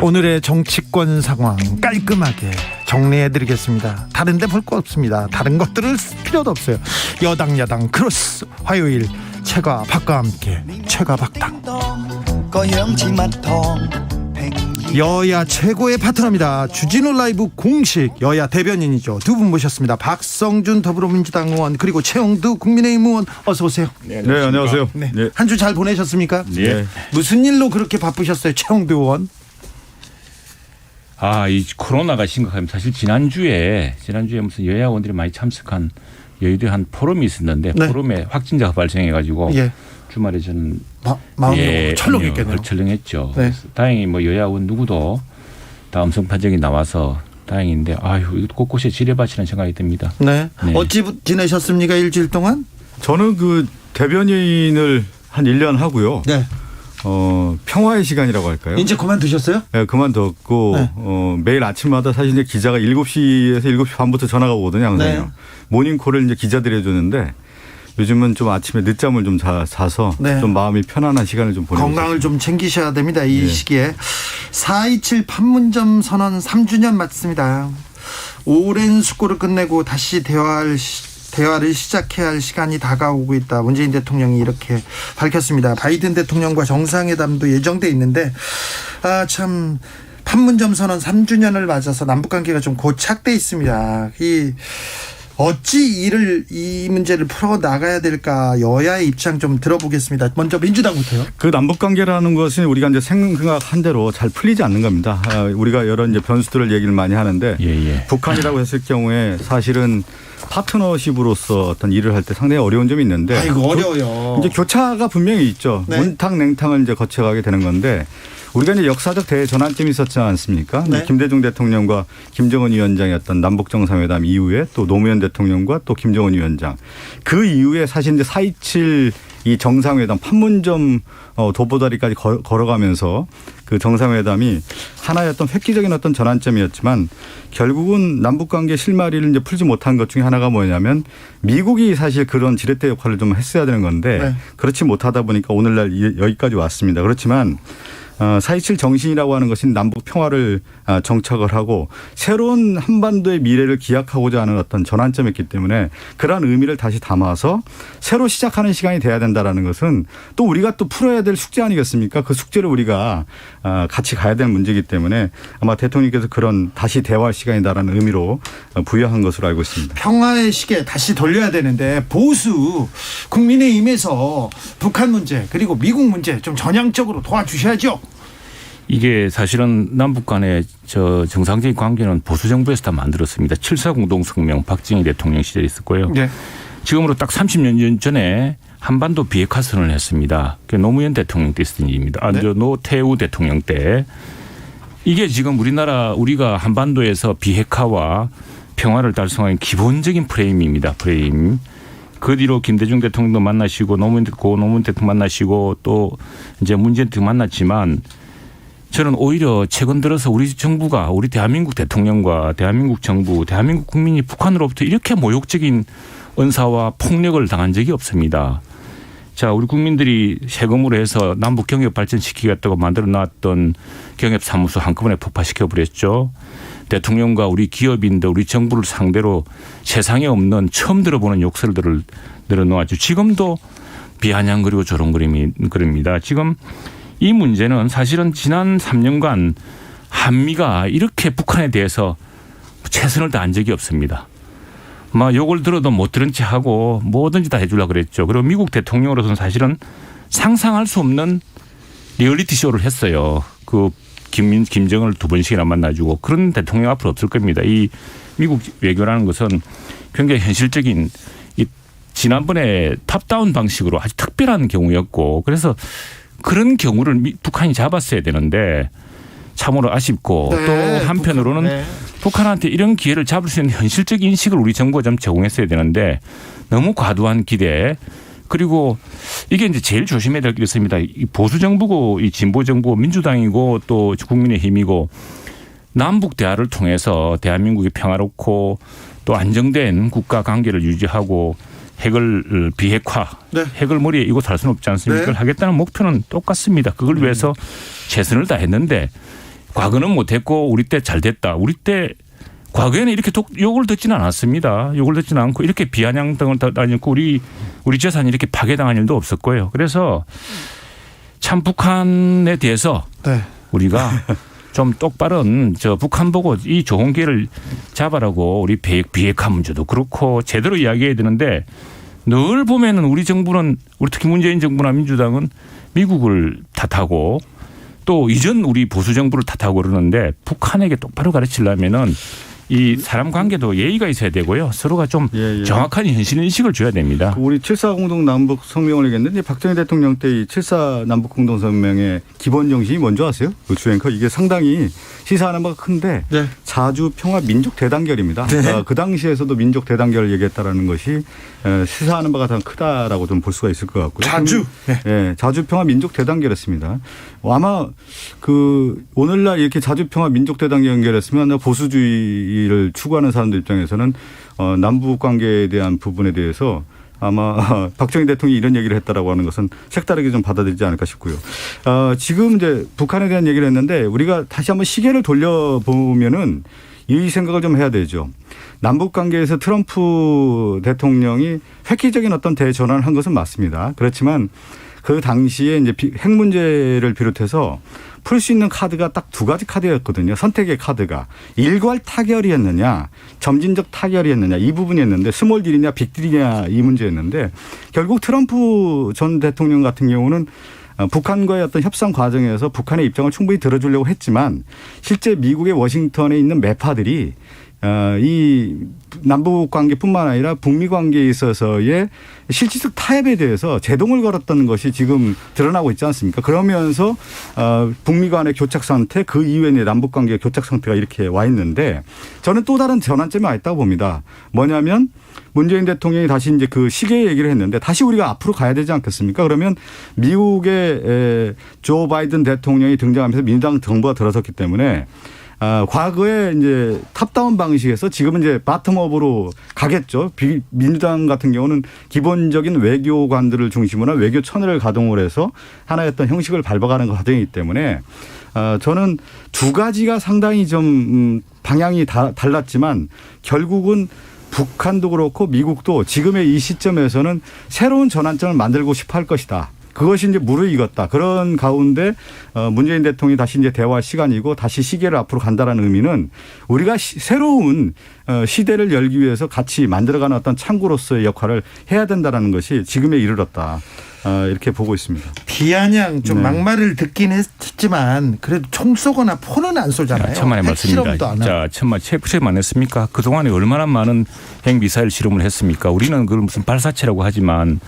오늘의 정치권 상황 깔끔하게 정리해드리겠습니다. 다른 데 볼 거 없습니다. 다른 것들을 쓸 필요도 없어요. 여당 야당 크로스 화요일 최가박과 함께 최가박당. 여야 최고의 파트너입니다. 주진우 라이브 공식 여야 대변인이죠. 두 분 모셨습니다. 박성준 더불어민주당 의원 그리고 최영두 국민의힘 의원 어서 오세요. 네, 안녕하세요. 네. 네. 한 주 잘 보내셨습니까? 네. 무슨 일로 그렇게 바쁘셨어요, 최영두 의원? 이 코로나가 심각하면 사실 지난주에 무슨 여야 의원들이 많이 참석한 여의도에 한 포럼이 있었는데 네. 포럼에 확진자가 발생해가지고 예. 주말에 저는 마음이 철렁했겠네요. 철렁했죠. 네. 다행히 뭐 여야 의원 누구도 다 음성 판정이 나와서 다행인데 이거 곳곳에 지뢰밭이라는 생각이 듭니다. 네. 어찌 지내셨습니까 일주일 동안? 저는 그 대변인을 한 1년 하고요. 네. 평화의 시간이라고 할까요? 이제 그만두셨어요? 네, 그만뒀고 네. 매일 아침마다 사실 이제 기자가 7시에서 7시 반부터 전화가 오거든요, 항상요. 네. 모닝콜을 이제 기자들이 해주는데 요즘은 좀 아침에 늦잠을 좀 자서 네. 좀 마음이 편안한 시간을 좀 보내고 건강을 있습니다. 좀 챙기셔야 됩니다. 이 네. 시기에. 4.27 판문점 선언 3주년 맞습니다. 오랜 숙고를 끝내고 다시 대화를 시작해야 할 시간이 다가오고 있다. 문재인 대통령이 이렇게 밝혔습니다. 바이든 대통령과 정상회담도 예정돼 있는데 참 판문점 선언 3주년을 맞아서 남북관계가 좀 고착돼 있습니다. 어찌 이 문제를 풀어나가야 될까 여야의 입장 좀 들어보겠습니다. 먼저 민주당부터요. 그 남북관계라는 것은 우리가 이제 생각한 대로 잘 풀리지 않는 겁니다. 우리가 여러 이제 변수들을 얘기를 많이 하는데 북한이라고 했을 경우에 사실은 파트너십으로서 어떤 일을 할 때 상당히 어려운 점이 있는데 어려워요. 이제 교차가 분명히 있죠. 네. 온탕 냉탕을 이제 거쳐가게 되는 건데 우리가 이제 역사적 대전환점이 있었지 않습니까? 네. 김대중 대통령과 김정은 위원장의 어떤 남북 정상회담 이후에 또 노무현 대통령과 또 김정은 위원장 그 이후에 사실 이제 4.27 이 정상회담 판문점 도보다리까지 걸어가면서 그 정상회담이 하나의 어떤 획기적인 어떤 전환점이었지만 결국은 남북관계 실마리를 이제 풀지 못한 것 중에 하나가 뭐냐면 미국이 사실 그런 지렛대 역할을 좀 했어야 되는 건데 네. 그렇지 못하다 보니까 오늘날 여기까지 왔습니다. 그렇지만 4.27 정신이라고 하는 것은 남북 평화를 정착을 하고 새로운 한반도의 미래를 기약하고자 하는 어떤 전환점이었기 때문에 그러한 의미를 다시 담아서 새로 시작하는 시간이 돼야 된다는 것은 또 우리가 또 풀어야 될 숙제 아니겠습니까? 그 숙제를 우리가 같이 가야 될 문제이기 때문에 아마 대통령께서 그런 다시 대화할 시간이다라는 의미로 부여한 것으로 알고 있습니다. 평화의 시계 다시 돌려야 되는데 보수 국민의힘에서 북한 문제 그리고 미국 문제 좀 전향적으로 도와주셔야죠. 이게 사실은 남북 간의 정상적인 관계는 보수 정부에서 다 만들었습니다. 7.4 공동성명 박정희 대통령 시절에 있었고요. 네. 지금으로 딱 30년 전에 한반도 비핵화 선언을 했습니다. 노무현 대통령 때 있었던 일입니다. 네. 노태우 대통령 때. 이게 지금 우리가 한반도에서 비핵화와 평화를 달성하는 기본적인 프레임입니다. 프레임. 그 뒤로 김대중 대통령도 만나시고 노무현 대통령 만나시고 또 이제 문재인 대통령 만났지만 저는 오히려 최근 들어서 우리 정부가 우리 대한민국 대통령과 대한민국 정부, 대한민국 국민이 북한으로부터 이렇게 모욕적인 언사와 폭력을 당한 적이 없습니다. 자, 우리 국민들이 세금으로 해서 남북 경협 발전시키겠다고 만들어 놨던 경협사무소 한꺼번에 폭파시켜버렸죠. 대통령과 우리 기업인들, 우리 정부를 상대로 세상에 없는 처음 들어보는 욕설들을 늘어놓았죠. 지금도 비아냥거리고 조롱거립니다. 지금 이 문제는 사실은 지난 3년간 한미가 이렇게 북한에 대해서 최선을 다한 적이 없습니다. 욕을 들어도 못 들은 채 하고 뭐든지 다 해주려고 그랬죠. 그리고 미국 대통령으로서는 사실은 상상할 수 없는 리얼리티 쇼를 했어요. 그 김정은을 2번씩이나 만나주고 그런 대통령 앞으로 없을 겁니다. 이 미국 외교라는 것은 굉장히 현실적인 지난번에 탑다운 방식으로 아주 특별한 경우였고 그래서 그런 경우를 북한이 잡았어야 되는데 참으로 아쉽고 네, 또 한편으로는 북한한테 이런 기회를 잡을 수 있는 현실적인 인식을 우리 정부가 좀 제공했어야 되는데 너무 과도한 기대 그리고 이게 이제 제일 조심해야 될 게 있습니다. 이 보수 정부고 이 진보 정부 민주당이고 또 국민의힘이고 남북 대화를 통해서 대한민국이 평화롭고 또 안정된 국가 관계를 유지하고 핵을 비핵화, 네. 핵을 머리에 이고 살 수는 없지 않습니까? 네. 그걸 하겠다는 목표는 똑같습니다. 그걸 위해서 최선을 다했는데 과거는 못했고 우리 때 잘 됐다. 우리 때 과거에는 이렇게 욕을 듣지는 않았습니다. 욕을 듣지는 않고 이렇게 비아냥 등을 다녔고 우리 재산이 이렇게 파괴당한 일도 없었고요. 그래서 참 북한에 대해서 네. 우리가 좀 똑바른 북한 보고 이 좋은 기회를 잡아라고 우리 비핵화 문제도 그렇고 제대로 이야기해야 되는데 늘 보면은 우리 정부는 우리 특히 문재인 정부나 민주당은 미국을 탓하고 또 이전 우리 보수 정부를 탓하고 그러는데 북한에게 똑바로 가르치려면은 이 사람 관계도 예의가 있어야 되고요. 서로가 좀 정확한 현실 인식을 줘야 됩니다. 우리 7.4 공동 남북 성명을 얘기했는데 박정희 대통령 때 이 7.4 남북 공동 성명의 기본 정신이 뭔지 아세요? 주앵커 이게 상당히 시사하는 바가 큰데 네. 자주 평화 민족 대단결입니다. 네. 그 당시에서도 민족 대단결을 얘기했다라는 것이 시사하는 바가 가장 크다라고 좀 볼 수가 있을 것 같고요. 자주. 네. 자주 평화 민족 대단결했습니다. 아마 오늘날 이렇게 자주 평화 민족 대단결 연결했으면 보수주의를 추구하는 사람들 입장에서는 남북 관계에 대한 부분에 대해서 아마 박정희 대통령이 이런 얘기를 했다라고 하는 것은 색다르게 좀 받아들이지 않을까 싶고요. 지금 이제 북한에 대한 얘기를 했는데 우리가 다시 한번 시계를 돌려보면은 이 생각을 좀 해야 되죠. 남북 관계에서 트럼프 대통령이 획기적인 어떤 대전환을 한 것은 맞습니다. 그렇지만 그 당시에 이제 핵 문제를 비롯해서 풀 수 있는 카드가 딱 두 가지 카드였거든요. 선택의 카드가 일괄 타결이었느냐 점진적 타결이었느냐 이 부분이었는데 스몰 딜이냐 빅 딜이냐 이 문제였는데 결국 트럼프 전 대통령 같은 경우는 북한과의 어떤 협상 과정에서 북한의 입장을 충분히 들어주려고 했지만 실제 미국의 워싱턴에 있는 매파들이 이 남북 관계뿐만 아니라 북미 관계에 있어서의 실질적 타협에 대해서 제동을 걸었던 것이 지금 드러나고 있지 않습니까? 그러면서 북미 간의 교착 상태 그 이후에 남북 관계의 교착 상태가 이렇게 와 있는데 저는 또 다른 전환점이 와 있다고 봅니다. 뭐냐면 문재인 대통령이 다시 이제 그 시계 얘기를 했는데 다시 우리가 앞으로 가야 되지 않겠습니까? 그러면 미국의 조 바이든 대통령이 등장하면서 민주당 정부가 들어섰기 때문에 과거에 이제 탑다운 방식에서 지금은 이제 바텀업으로 가겠죠. 민주당 같은 경우는 기본적인 외교관들을 중심으로 외교 천을 가동을 해서 하나의 어떤 형식을 밟아가는 과정이기 때문에 저는 두 가지가 상당히 좀 방향이 달랐지만 결국은 북한도 그렇고 미국도 지금의 이 시점에서는 새로운 전환점을 만들고 싶어 할 것이다. 그것이 이제 무르익었다. 그런 가운데 문재인 대통령이 다시 이제 대화 시간이고 다시 시계를 앞으로 간다라는 의미는 우리가 새로운 시대를 열기 위해서 같이 만들어가는 어떤 창구로서의 역할을 해야 된다라는 것이 지금에 이르렀다. 이렇게 보고 있습니다. 비아냥 좀 막말을 듣긴 했지만 그래도 총 쏘거나 포는 안 쏘잖아요. 천만의 말씀입니다. 자, 실험 안 했습니까? 그동안에 얼마나 많은 핵미사일 실험을 했습니까? 우리는 그걸 무슨 발사체라고 하지만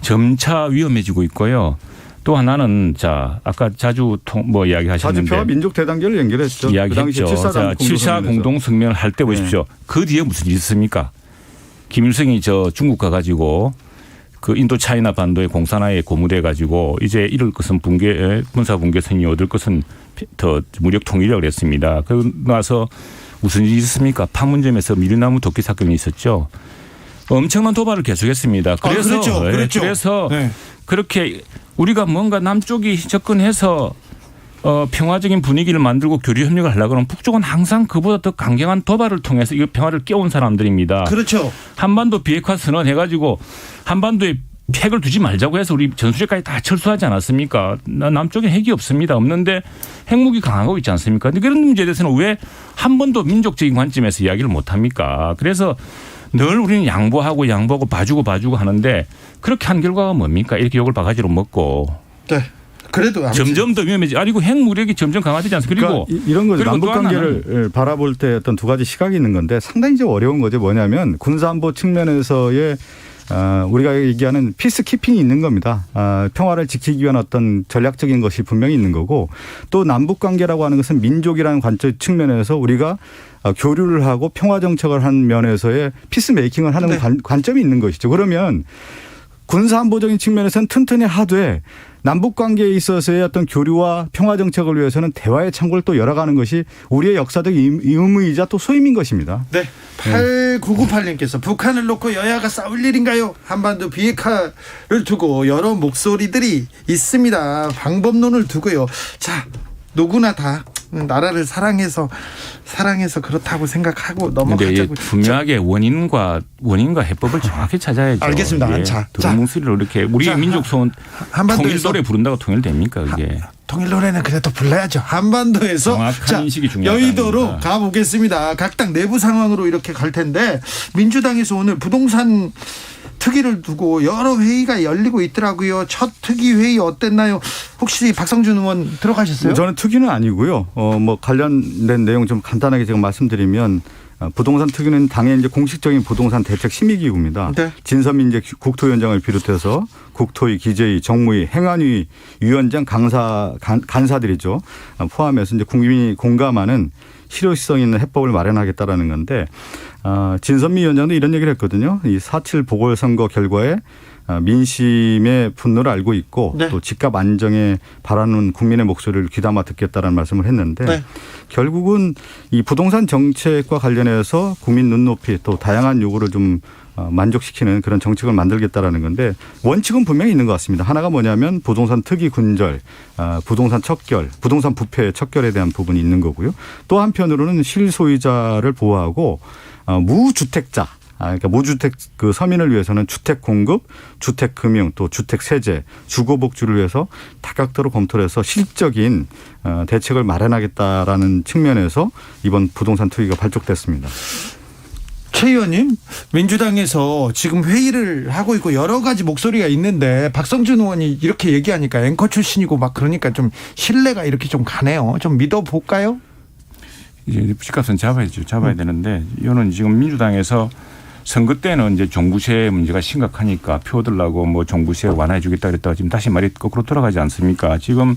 점차 위험해지고 있고요. 또 하나는 아까 자주 이야기하셨는데 자주평화 민족 대단결을 연결했죠. 이야기했죠. 7.4 공동 성명을 할 때 보십시오. 그 뒤에 무슨 일이 있습니까? 김일성이 중국 가가지고 그 인도 차이나 반도의 공산화에 고무돼 가지고 이제 이럴 것은 군사 분계선이 얻을 것은 더 무력 통일이라고 그랬습니다. 그러고 나서 무슨 일이 있습니까? 판문점에서 미리나무 도끼 사건이 있었죠. 엄청난 도발을 계속했습니다. 그래서 그렇게 우리가 뭔가 남쪽이 접근해서 평화적인 분위기를 만들고 교류 협력을 하려고 하면 북쪽은 항상 그보다 더 강경한 도발을 통해서 이 평화를 깨운 사람들입니다. 그렇죠. 한반도 비핵화 선언 해가지고 한반도에 핵을 두지 말자고 해서 우리 전술핵까지 다 철수하지 않았습니까? 남쪽에 핵이 없습니다. 없는데 핵무기 강하고 있지 않습니까? 근데 그런 문제에 대해서는 왜 한 번도 민족적인 관점에서 이야기를 못합니까? 그래서 늘 우리는 양보하고 봐주고 하는데 그렇게 한 결과가 뭡니까? 이렇게 욕을 바가지로 먹고. 네. 그래도 점점 더 위험해지. 그리고 핵무력이 점점 강화되지 않습니까? 그리고 이런 거죠. 남북 관계를 바라볼 때 어떤 두 가지 시각이 있는 건데 상당히 좀 어려운 거죠. 뭐냐면 군사안보 측면에서의 우리가 얘기하는 피스키핑이 있는 겁니다. 평화를 지키기 위한 어떤 전략적인 것이 분명히 있는 거고 또 남북 관계라고 하는 것은 민족이라는 관점 측면에서 우리가 교류를 하고 평화 정책을 한 면에서의 피스메이킹을 하는 관점이 있는 것이죠. 그러면 군사안보적인 측면에서는 튼튼히 하되 남북 관계에 있어서의 어떤 교류와 평화 정책을 위해서는 대화의 창구를 또 열어가는 것이 우리의 역사적 의무이자 또 소임인 것입니다. 네. 8998님께서 북한을 놓고 여야가 싸울 일인가요? 한반도 비핵화를 두고 여러 목소리들이 있습니다. 방법론을 두고요. 자, 누구나 다 나라를 사랑해서 그렇다고 생각하고 넘어가자고. 분명하게 원인과 해법을 정확히 찾아야죠. 알겠습니다. 예. 두루뭉술로 이렇게 우리 민족 소원 통일 노래 부른다고 통일됩니까 그게? 통일 노래는 그래도 불러야죠. 한반도에서 정확한 인식이 중요하다. 여의도로 가보겠습니다. 각 당 내부 상황으로 이렇게 갈 텐데 민주당에서 오늘 부동산 특위를 두고 여러 회의가 열리고 있더라고요. 첫 특위 회의 어땠나요? 혹시 박성준 의원 들어가셨어요? 저는 특위는 아니고요. 뭐 관련된 내용 좀 간단하게 제가 말씀드리면 부동산 특위는 당의 이제 공식적인 부동산 대책 심의기구입니다. 네. 진선민 이제 국토위원장을 비롯해서 국토위, 기재위, 정무위, 행안위 위원장, 간사들이죠. 포함해서 이제 국민이 공감하는 실효성 있는 해법을 마련하겠다라는 건데 진선미 위원장도 이런 얘기를 했거든요. 이 4.7 보궐선거 결과에 민심의 분노를 알고 있고 네. 또 집값 안정에 바라는 국민의 목소리를 귀담아 듣겠다라는 말씀을 했는데 네. 결국은 이 부동산 정책과 관련해서 국민 눈높이 또 다양한 요구를 좀 만족시키는 그런 정책을 만들겠다라는 건데 원칙은 분명히 있는 것 같습니다. 하나가 뭐냐면 부동산 특이 군절, 부동산 척결, 부동산 부패 척결에 대한 부분이 있는 거고요. 또 한편으로는 실소유자를 보호하고 무주택자, 그러니까 무주택 그 서민을 위해서는 주택 공급, 주택 금융, 또 주택 세제, 주거 복지를 위해서 다각도로 검토를 해서 실적인 대책을 마련하겠다라는 측면에서 이번 부동산 특위가 발족됐습니다. 최 의원님, 민주당에서 지금 회의를 하고 있고 여러 가지 목소리가 있는데 박성준 의원이 이렇게 얘기하니까 앵커 출신이고 막 그러니까 좀 신뢰가 이렇게 좀 가네요. 좀 믿어볼까요? 이제 집값은 잡아야 되는데 이거는 지금 민주당에서 선거 때는 이제 종부세 문제가 심각하니까 표 얻으려고 뭐 종부세 완화해 주겠다 그랬다가 지금 다시 말이 거꾸로 돌아가지 않습니까? 지금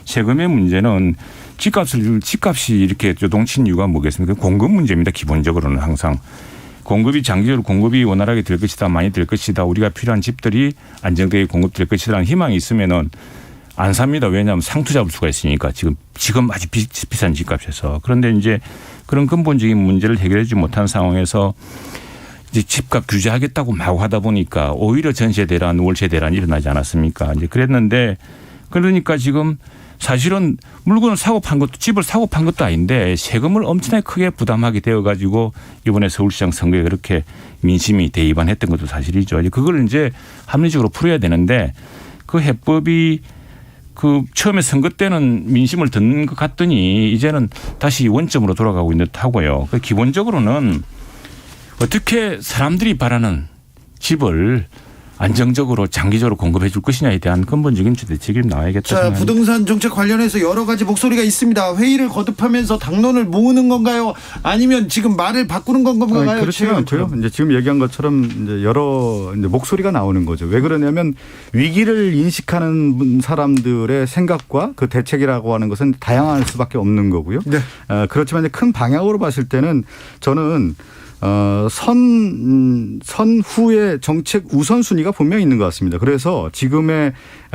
세금의 문제는 집값이 이렇게 요동친 이유가 뭐겠습니까? 공급 문제입니다. 기본적으로는 항상. 장기적으로 공급이 원활하게 될 것이다. 많이 될 것이다. 우리가 필요한 집들이 안정되게 공급될 것이라는 희망이 있으면은 안 삽니다. 왜냐하면 상투 잡을 수가 있으니까 지금 아주 비싼 집값에서. 그런데 이제 그런 근본적인 문제를 해결하지 못한 상황에서 이제 집값 규제하겠다고 마구 하다 보니까 오히려 전세 대란, 월세 대란이 일어나지 않았습니까? 이제 그랬는데 그러니까 지금 사실은 물건을 사고 판 것도 집을 사고 판 것도 아닌데 세금을 엄청나게 크게 부담하게 되어 가지고 이번에 서울시장 선거에 그렇게 민심이 대입안했던 것도 사실이죠. 그걸 이제 합리적으로 풀어야 되는데 그 해법이 그 처음에 선거 때는 민심을 듣는 것 같더니 이제는 다시 원점으로 돌아가고 있는 듯하고요. 기본적으로는 어떻게 사람들이 바라는 집을 안정적으로 장기적으로 공급해 줄 것이냐에 대한 근본적인 대책이 나와야겠다. 자, 부동산 정책 관련해서 여러 가지 목소리가 있습니다. 회의를 거듭하면서 당론을 모으는 건가요? 아니면 지금 말을 바꾸는 건가요? 그렇지는 않고요. 이제 지금 얘기한 것처럼 이제 여러 이제 목소리가 나오는 거죠. 왜 그러냐면 위기를 인식하는 사람들의 생각과 그 대책이라고 하는 것은 다양할 수밖에 없는 거고요. 네. 그렇지만 이제 큰 방향으로 봤을 때는 저는 선후의 정책 우선순위가 분명히 있는 것 같습니다. 그래서 지금의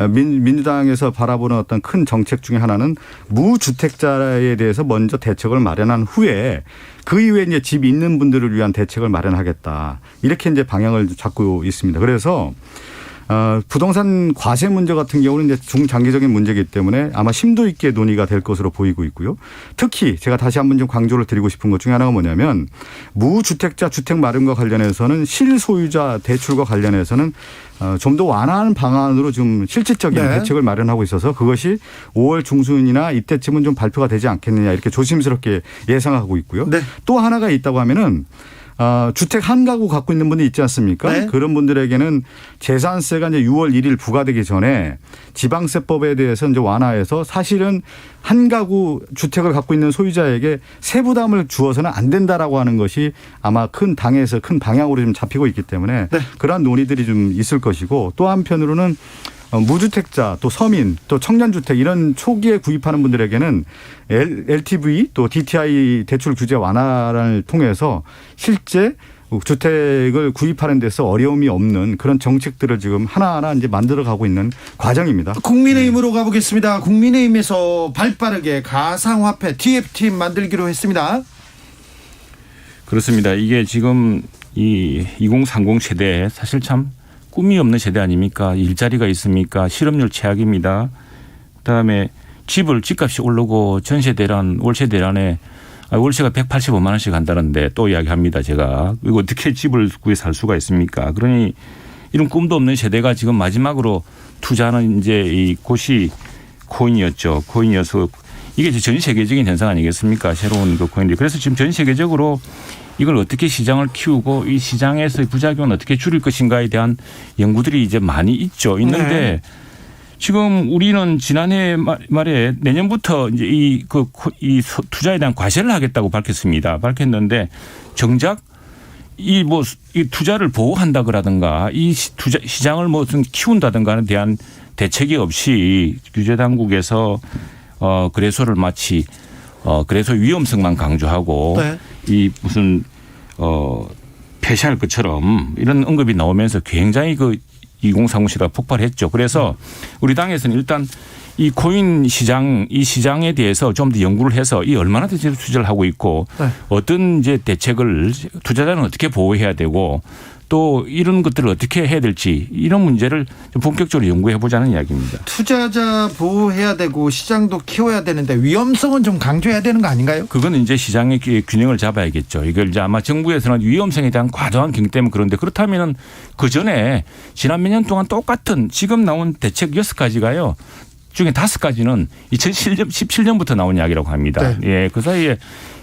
민주당에서 바라보는 어떤 큰 정책 중에 하나는 무주택자에 대해서 먼저 대책을 마련한 후에 그 이후에 이제 집 있는 분들을 위한 대책을 마련하겠다. 이렇게 이제 방향을 잡고 있습니다. 그래서 부동산 과세 문제 같은 경우는 이제 중장기적인 문제이기 때문에 아마 심도 있게 논의가 될 것으로 보이고 있고요. 특히 제가 다시 한번 좀 강조를 드리고 싶은 것 중에 하나가 뭐냐면 무주택자 주택 마련과 관련해서는 실소유자 대출과 관련해서는 좀 더 완화하는 방안으로 좀 실질적인 네. 대책을 마련하고 있어서 그것이 5월 중순이나 이때쯤은 좀 발표가 되지 않겠느냐 이렇게 조심스럽게 예상하고 있고요. 네. 또 하나가 있다고 하면은 주택 한 가구 갖고 있는 분이 있지 않습니까? 네. 그런 분들에게는 재산세가 이제 6월 1일 부과되기 전에 지방세법에 대해서 이제 완화해서 사실은 한 가구 주택을 갖고 있는 소유자에게 세부담을 주어서는 안 된다라고 하는 것이 아마 큰 당에서 큰 방향으로 좀 잡히고 있기 때문에 네. 그러한 논의들이 좀 있을 것이고 또 한편으로는 무주택자 또 서민 또 청년주택 이런 초기에 구입하는 분들에게는 LTV 또 DTI 대출 규제 완화를 통해서 실제 주택을 구입하는 데서 어려움이 없는 그런 정책들을 지금 하나하나 이제 만들어가고 있는 과정입니다. 국민의힘으로 가보겠습니다. 국민의힘에서 발빠르게 가상화폐 TFT 만들기로 했습니다. 그렇습니다. 이게 지금 이 2030 세대에 사실 참 꿈이 없는 세대 아닙니까? 일자리가 있습니까? 실업률 최악입니다. 그다음에 집값이 오르고 전세 대란, 월세 대란에 월세가 185만 원씩 한다는데 또 이야기합니다. 제가. 이거 어떻게 집을 구해 살 수가 있습니까? 그러니 이런 꿈도 없는 세대가 지금 마지막으로 투자하는 이제 이 곳이 코인이었죠. 코인이어서 이게 전 세계적인 현상 아니겠습니까? 새로운 그 코인들. 그래서 지금 전 세계적으로 이걸 어떻게 시장을 키우고 이 시장에서의 부작용은 어떻게 줄일 것인가에 대한 연구들이 이제 많이 있는데 네. 지금 우리는 지난해 말에 내년부터 이제 이 투자에 대한 과세를 하겠다고 밝혔는데 정작 이 투자를 보호한다 그러든가 이 투자 시장을 무슨 키운다든가에 대한 대책이 없이 규제 당국에서 거래소를 마치 거래소 위험성만 강조하고 네. 이 무슨 폐쇄할 것처럼 이런 언급이 나오면서 굉장히 2030시대가 폭발했죠. 그래서 우리 당에서는 일단 이 코인 시장, 이 시장에 대해서 좀 더 연구를 해서 이 얼마나 투자를 하고 있고 네. 어떤 이제 대책을 투자자는 어떻게 보호해야 되고 또 이런 것들을 어떻게 해야 될지 이런 문제를 좀 본격적으로 연구해 보자는 이야기입니다. 투자자 보호해야 되고 시장도 키워야 되는데 위험성은 좀 강조해야 되는 거 아닌가요? 그거는 이제 시장의 균형을 잡아야겠죠. 이걸 이제 아마 정부에서는 위험성에 대한 과도한 경기 때문에 그런데 그렇다면은 그 전에 지난 몇 년 동안 똑같은 지금 나온 대책 6가지가요. 중에 5가지는 2017년부터 나온 이야기라고 합니다. 네. 예, 그 사이에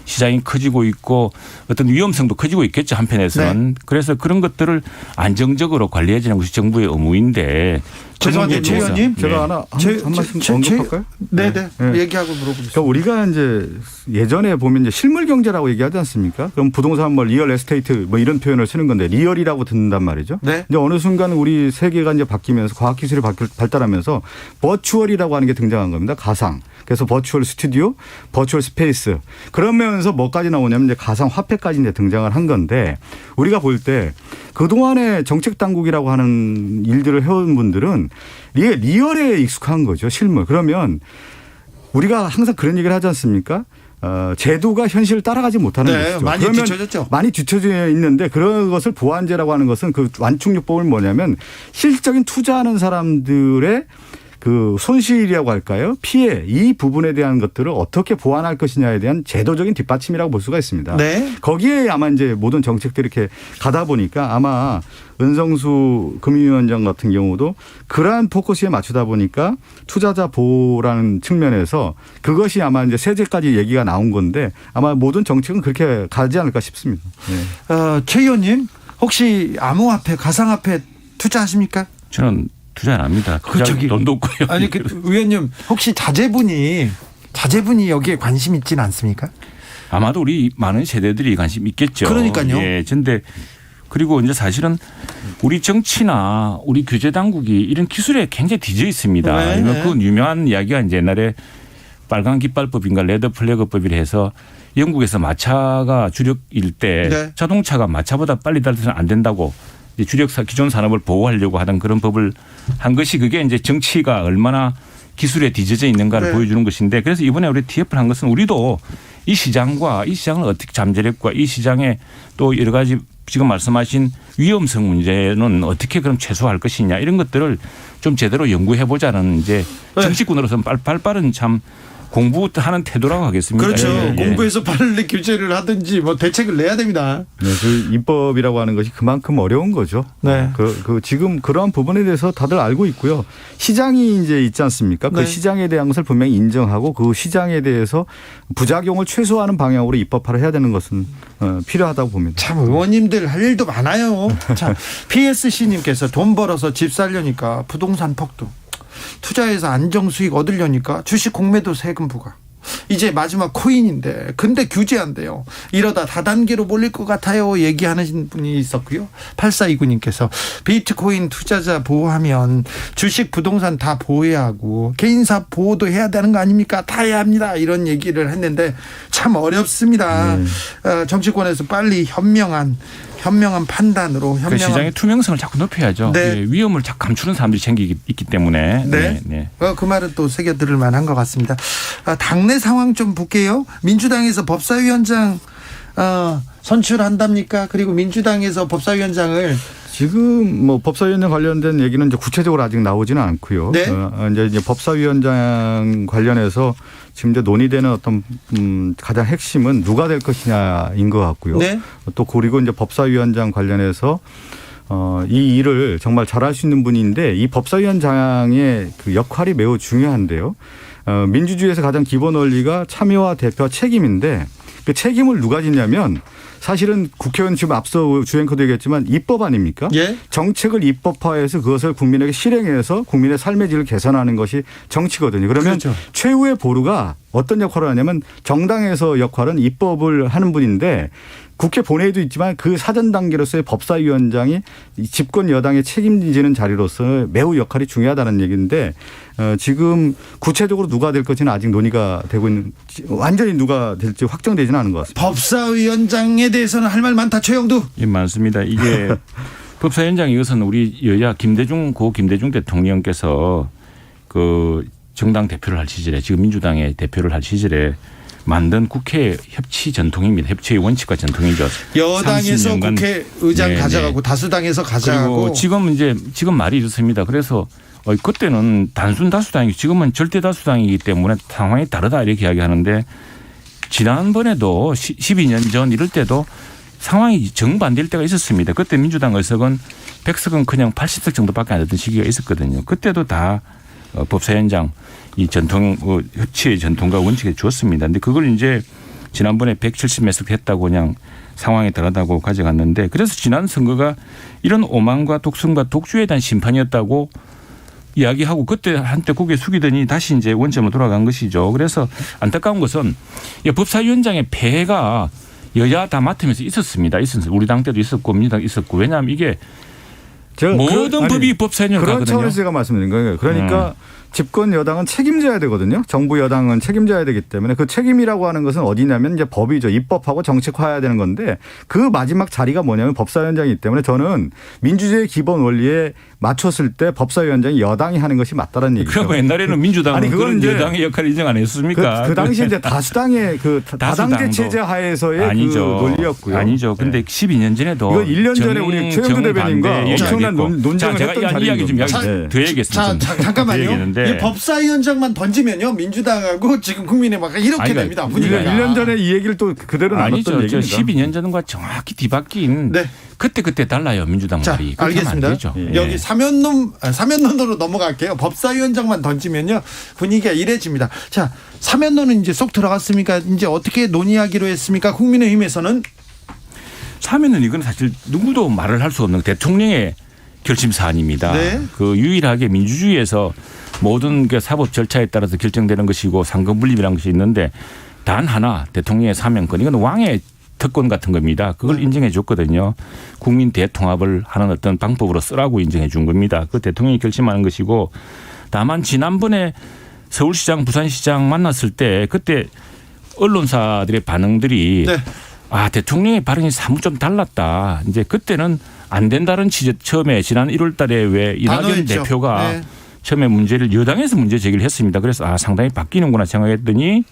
시장이 커지고 있고 어떤 위험성도 커지고 있겠죠 한편에서는. 네. 그래서 그런 것들을 안정적으로 관리해야 되는 것이 정부의 의무인데. 죄송한데 최 의원님 제가 하나 한 말씀 언급할까요? 네네. 얘기하고 물어보겠습니다. 그러니까 우리가 이제 예전에 보면 이제 실물 경제라고 얘기하지 않습니까? 그럼 부동산 리얼 에스테이트 이런 표현을 쓰는 건데 리얼이라고 듣는단 말이죠. 네. 이제 어느 순간 우리 세계가 이제 바뀌면서 과학 기술이 발달하면서 버추얼이라고 하는 게 등장한 겁니다. 가상. 그래서 버추얼 스튜디오, 버추얼 스페이스. 그러면서 뭐까지 나오냐면 이제 가상 화폐까지 이제 등장을 한 건데 우리가 볼 때 그동안에 정책 당국이라고 하는 일들을 해온 분들은 리얼에 익숙한 거죠. 실물. 그러면 우리가 항상 그런 얘기를 하지 않습니까? 제도가 현실을 따라가지 못하는 것이죠. 많이 뒤쳐졌죠. 많이 뒤쳐져 있는데 그런 것을 보완제라고 하는 것은 그 완충요법은 뭐냐면 실질적인 투자하는 사람들의 그 손실이라고 할까요? 피해 이 부분에 대한 것들을 어떻게 보완할 것이냐에 대한 제도적인 뒷받침이라고 볼 수가 있습니다. 네. 거기에 아마 이제 모든 정책들이 이렇게 가다 보니까 아마 은성수 금융위원장 같은 경우도 그러한 포커스에 맞추다 보니까 투자자 보호라는 측면에서 그것이 아마 이제 세제까지 얘기가 나온 건데 아마 모든 정책은 그렇게 가지 않을까 싶습니다. 네. 최 의원님 혹시 암호화폐, 가상화폐 투자하십니까? 저는 투자 안 합니다. 돈도 없고요. 아니 의원님 혹시 자제분이 여기에 관심 있지는 않습니까? 아마도 우리 많은 세대들이 관심 있겠죠. 그러니까요. 예, 근데 그리고 이제 사실은 우리 정치나 우리 규제 당국이 이런 기술에 굉장히 뒤져 있습니다. 네. 그 유명한 이야기가 이제 옛날에 빨간 깃발법인가 레드 플래그법이라 해서 영국에서 마차가 주력일 때 네. 자동차가 마차보다 빨리 달려서는 안 된다고. 기존 산업을 보호하려고 하던 그런 법을 한 것이 그게 이제 정치가 얼마나 기술에 뒤져져 있는가를 네. 보여주는 것인데 그래서 이번에 우리 TF를 한 것은 우리도 이 시장과 이 시장을 어떻게 잠재력과 이 시장에 또 여러 가지 지금 말씀하신 위험성 문제는 어떻게 그럼 최소화할 것이냐 이런 것들을 좀 제대로 연구해 보자는 이제 정치꾼으로서는 발빠른 참 공부하는 태도라고 하겠습니다. 그렇죠. 예. 공부해서 빨리 규제를 하든지 대책을 내야 됩니다. 네, 그 입법이라고 하는 것이 그만큼 어려운 거죠. 네. 지금 그러한 부분에 대해서 다들 알고 있고요. 시장이 이제 있지 않습니까? 그 네. 시장에 대한 것을 분명히 인정하고 그 시장에 대해서 부작용을 최소화하는 방향으로 입법화를 해야 되는 것은 필요하다고 봅니다. 참 의원님들 할 일도 많아요. 참 PSC님께서 돈 벌어서 집 살려니까 부동산 폭등. 투자해서 안정수익 얻으려니까 주식 공매도 세금 부과. 이제 마지막 코인인데 근데 규제한대요. 이러다 다단계로 몰릴 것 같아요. 얘기하는 분이 있었고요. 8429님께서 비트코인 투자자 보호하면 주식 부동산 다 보호해야 하고 개인사 보호도 해야 되는 거 아닙니까? 다 해야 합니다. 이런 얘기를 했는데 참 어렵습니다. 정치권에서 빨리 현명한 판단으로 그 시장의 투명성을 자꾸 높여야죠. 네. 예, 위험을 자꾸 감추는 사람들이 있기 때문에. 네. 네. 그 말은 또 새겨 들을 만한 것 같습니다. 당내 상황 좀 볼게요. 민주당에서 법사위원장 선출한답니까? 그리고 민주당에서 법사위원장을 지금 뭐 법사위원장 관련된 얘기는 이제 구체적으로 아직 나오지는 않고요. 네. 이제 법사위원장 관련해서 지금 이제 논의되는 어떤 가장 핵심은 누가 될 것이냐인 것 같고요. 네. 또 그리고 이제 법사위원장 관련해서 이 일을 정말 잘할 수 있는 분인데 이 법사위원장의 그 역할이 매우 중요한데요. 민주주의에서 가장 기본 원리가 참여와 대표와 책임인데 그 책임을 누가 지냐면 사실은 국회의원 지금 앞서 주앵커도 얘기했지만 입법 아닙니까? 예. 정책을 입법화해서 그것을 국민에게 실행해서 국민의 삶의 질을 개선하는 것이 정치거든요. 그러면 그렇죠. 최후의 보루가 어떤 역할을 하냐면 정당에서 역할은 입법을 하는 분인데 국회 본회의도 있지만 그 사전 단계로서의 법사위원장이 집권 여당의 책임지는 자리로서 매우 역할이 중요하다는 얘기인데 지금 구체적으로 누가 될 것지는 아직 논의가 되고 있는 완전히 누가 될지 확정되지는 않은 것 같습니다. 법사위원장에 대해서는 할 말 많다. 최영두. 예, 많습니다. 이게 법사위원장 이것은 우리 여야 김대중 대통령께서 그 정당 대표를 할 시절에 지금 민주당의 대표를 할 시절에 만든 국회 협치 전통입니다. 협치의 원칙과 전통이죠. 여당에서 국회의장 가져가고 다수당에서 가져가고. 그리고 지금 말이 이렇습니다. 그래서 그때는 단순 다수당이고 지금은 절대 다수당이기 때문에 상황이 다르다 이렇게 이야기하는데 지난번에도 12년 전 이럴 때도 상황이 정반대일 때가 있었습니다. 그때 민주당 의석은 100석은 그냥 80석 정도밖에 안 되던 시기가 있었거든요. 그때도 다 법사위원장 이 전통 협치의 전통과 원칙에 주었습니다. 그런데 그걸 이제 지난번에 170몇 석 했다고 그냥 상황이 다르다고 가져갔는데 그래서 지난 선거가 이런 오만과 독선과 독주에 대한 심판이었다고 이야기하고 그때 한때 고개 숙이더니 다시 이제 원점으로 돌아간 것이죠. 그래서 안타까운 것은 법사위원장의 폐해가 여야 다 맡으면서 있었습니다. 우리 당 때도 있었고 민주당 있었고 왜냐하면 이게 모든 법이 법사위원장 그런 가거든요. 차원에서 제가 말씀드린 거예요. 그러니까 집권 여당은 책임져야 되거든요. 정부 여당은 책임져야 되기 때문에 그 책임이라고 하는 것은 어디냐면 이제 법이죠. 입법하고 정책화해야 되는 건데 그 마지막 자리가 뭐냐면 법사위원장이기 때문에 저는 민주주의의 기본 원리에 맞췄을 때 법사위원장이 여당이 하는 것이 맞다는 얘기죠. 그러면 옛날에는 민주당은 그런 여당의 역할을 인정 안 했습니까? 그 당시 이제 다수당의 그 다당제 체제 하에서의 아니죠. 그 논리였고요. 아니죠. 근데 12년 전에도 이거 1년 전에 우리 최영두 대변인과 엄청난 논쟁을 했던 자리입니다. 이야기 좀 드려야겠습니다. 잠깐만요. 이 법사위원장만 던지면요 민주당하고 지금 국민의힘 이렇게 됩니다. 분위기가. 1년 전에 이 얘기를 또 그대로 나눴던 얘기입니다. 12년 전과 정확히 뒤바뀐 그때 달라요 민주당 말이. 알겠습니다. 여기 사면론으로 넘어갈게요. 법사위원장만 던지면요 분위기가 이래집니다. 자, 사면론은 이제 쏙 들어갔습니까? 이제 어떻게 논의하기로 했습니까? 국민의힘에서는 사면은 이건 사실 누구도 말을 할 수 없는 대통령의 결심 사안입니다. 네. 그 유일하게 민주주의에서 모든 게 사법 절차에 따라서 결정되는 것이고 상권분립이라는 것이 있는데 단 하나 대통령의 사면권 이건 왕의 특권 같은 겁니다. 그걸 인정해 줬거든요. 국민 대통합을 하는 어떤 방법으로 쓰라고 인정해 준 겁니다. 그 대통령이 결심하는 것이고 다만 지난번에 서울시장 부산시장 만났을 때 그때 언론사들의 반응들이 대통령의 발언이 사뭇 좀 달랐다. 이제 그때는 안 된다는 취지 처음에 지난 1월 달에 왜 이낙연 대표가 처음에 여당에서 문제 제기를 했습니다. 그래서 상당히 바뀌는구나 생각했더니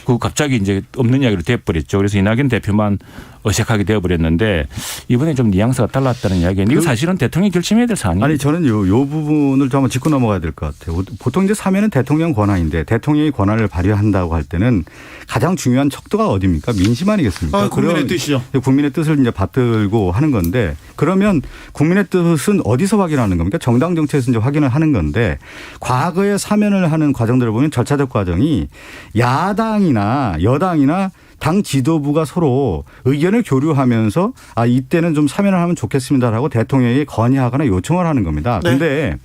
그 갑자기 이제 없는 이야기로 돼버렸죠. 그래서 이낙연 대표만 어색하게 되어버렸는데 이번에 좀 뉘앙스가 달랐다는 이야기인데 이거 사실은 대통령이 결심해야 될 사안이에요. 아니 저는 요 부분을 좀 한번 짚고 넘어가야 될 것 같아요. 보통 이제 사면은 대통령 권한인데 대통령이 권한을 발휘한다고 할 때는 가장 중요한 척도가 어디입니까? 민심 아니겠습니까? 국민의 뜻이죠. 국민의 뜻을 이제 받들고 하는 건데 그러면 국민의 뜻은 어디서 확인하는 겁니까? 정당 정치에서 이제 확인을 하는 건데 과거에 사면을 하는 과정들을 보면 절차적 과정이 야당이나 여당이나 당 지도부가 서로 의견을 교류하면서 이때는 좀 사면을 하면 좋겠습니다라고 대통령에게 건의하거나 요청을 하는 겁니다. 그런데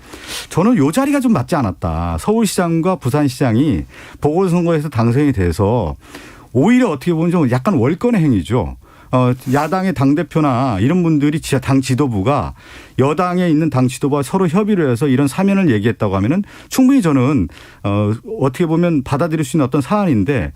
저는 이 자리가 좀 맞지 않았다. 서울시장과 부산시장이 보궐선거에서 당선이 돼서 오히려 어떻게 보면 좀 약간 월권의 행위죠. 야당의 당대표나 이런 분들이 당 지도부가 여당에 있는 당 지도부와 서로 협의를 해서 이런 사면을 얘기했다고 하면은 충분히 저는 어떻게 보면 받아들일 수 있는 어떤 사안인데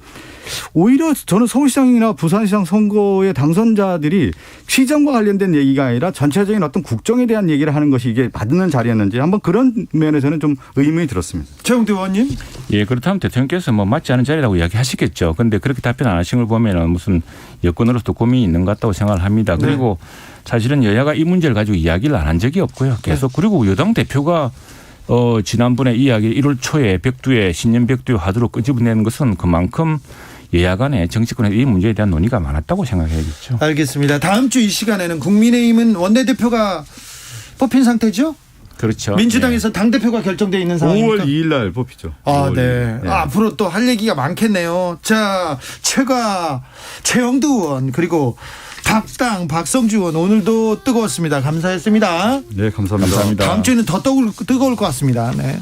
오히려 저는 서울시장이나 부산시장 선거의 당선자들이 시정과 관련된 얘기가 아니라 전체적인 어떤 국정에 대한 얘기를 하는 것이 이게 맞는 자리였는지 한번 그런 면에서는 좀 의문이 들었습니다. 최영두 의원님. 예, 그렇다면 대통령께서 맞지 않은 자리라고 이야기하시겠죠. 그런데 그렇게 답변 안 하신 걸 보면은 무슨 여권으로서 고민이 있는 것 같다고 생각을 합니다. 그리고 사실은 여야가 이 문제를 가지고 이야기를 안 한 적이 없고요. 계속 그리고 여당 대표가 지난번에 이야기 1월 초에 백두에 신년 백두에 화두로 끄집어내는 것은 그만큼 여야 간에 정치권에 이 문제에 대한 논의가 많았다고 생각해야겠죠. 알겠습니다. 다음 주 이 시간에는 국민의힘은 원내대표가 뽑힌 상태죠? 그렇죠. 민주당에서 당대표가 결정되어 있는 상황입니까? 5월 2일 날 뽑히죠. 네. 앞으로 또 할 얘기가 많겠네요. 자, 최영두 의원 그리고 박성주 의원 오늘도 뜨거웠습니다. 감사했습니다. 네, 감사합니다. 다음 주에는 더 뜨거울 것 같습니다. 네.